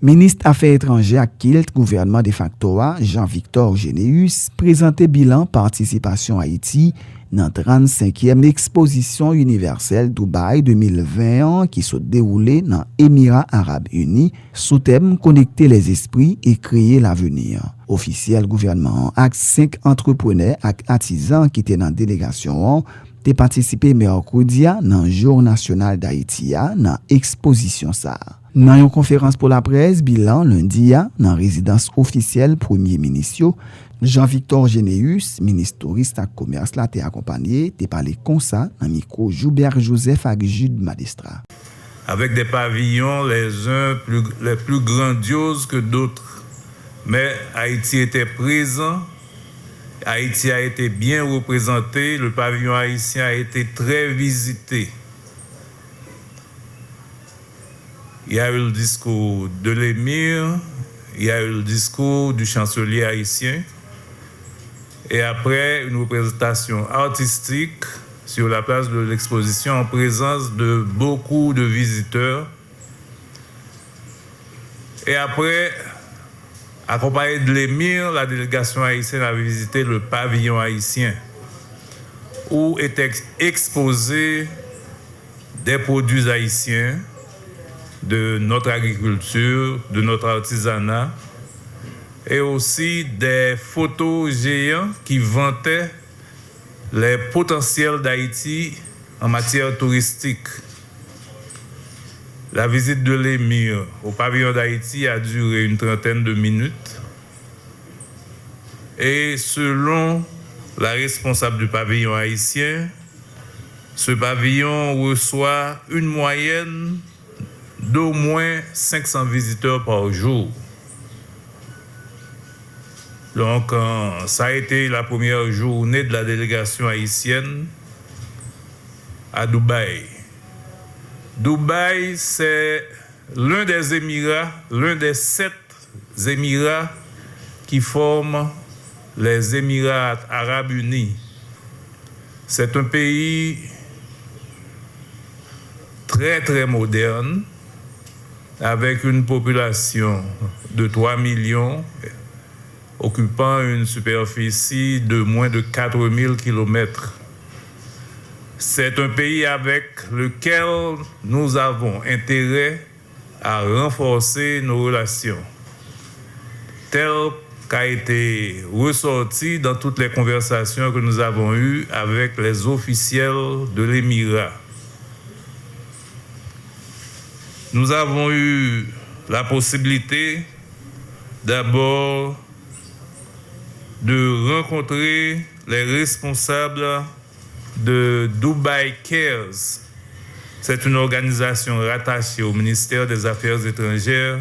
Ministre Affaires étrangères Kilt gouvernement de facto Jean-Victor Généus présenté bilan participation Haïti dans 35e exposition universelle Dubaï 2020 qui s'est déroulée dans Émirats Arabes Unis sous thème connecter les esprits et créer l'avenir. Officiel gouvernement avec 5 entrepreneurs et artisans qui étaient dans délégation ont participé mercredi dans le Jour national d'Haïti dans exposition ça. Dans une conférence pour la presse, bilan lundi dans résidence officielle Premier ministre Jean-Victor Généus, ministre touriste et commerce là t'est accompagné, t'est parlé comme ça dans micro Joubert Joseph avec Jude Madestra. Avec des pavillons les plus grandioses que d'autres. Mais Haïti était présent, Haïti a été bien représenté, le pavillon haïtien a été très visité. Il y a eu le discours de l'émir, il y a eu le discours du chancelier haïtien, et après une représentation artistique sur la place de l'exposition en présence de beaucoup de visiteurs. Et après, accompagné de l'émir, la délégation haïtienne a visité le pavillon haïtien, où étaient exposés des produits haïtiens, de notre agriculture, de notre artisanat, et aussi des photos géants qui vantaient les potentiels d'Haïti en matière touristique. La visite de l'émir au pavillon d'Haïti a duré une trentaine de minutes, et selon la responsable du pavillon haïtien, ce pavillon reçoit une moyenne d'au moins 500 visiteurs par jour. Donc, ça a été la première journée de la délégation haïtienne à Dubaï. Dubaï, c'est l'un des Émirats, l'un des 7 Émirats qui forment les Émirats Arabes Unis. C'est un pays très, très moderne, avec une population de 3 millions, occupant une superficie de moins de 4000 km. C'est un pays avec lequel nous avons intérêt à renforcer nos relations, tel qu'a été ressorti dans toutes les conversations que nous avons eues avec les officiels de l'Émirat. Nous avons eu la possibilité d'abord de rencontrer les responsables de Dubai Cares. C'est une organisation rattachée au ministère des Affaires étrangères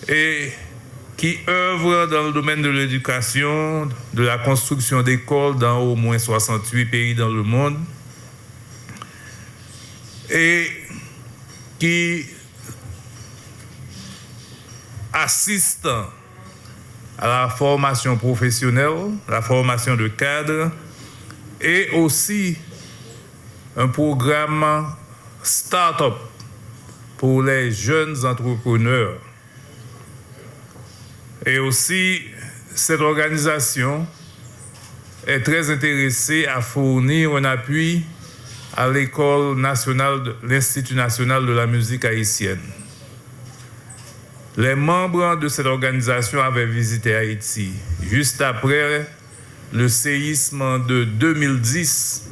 et qui œuvre dans le domaine de l'éducation, de la construction d'écoles dans au moins 68 pays dans le monde et qui assiste à la formation professionnelle, la formation de cadres et aussi un programme start-up pour les jeunes entrepreneurs. Et aussi, cette organisation est très intéressée à fournir un appui à l'École nationale, l'Institut national de la musique haïtienne. Les membres de cette organisation avaient visité Haïti juste après le séisme de 2010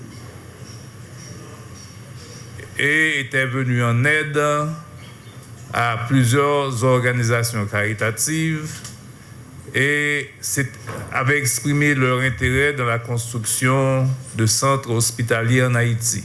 et étaient venus en aide à plusieurs organisations caritatives et avaient exprimé leur intérêt dans la construction de centres hospitaliers en Haïti.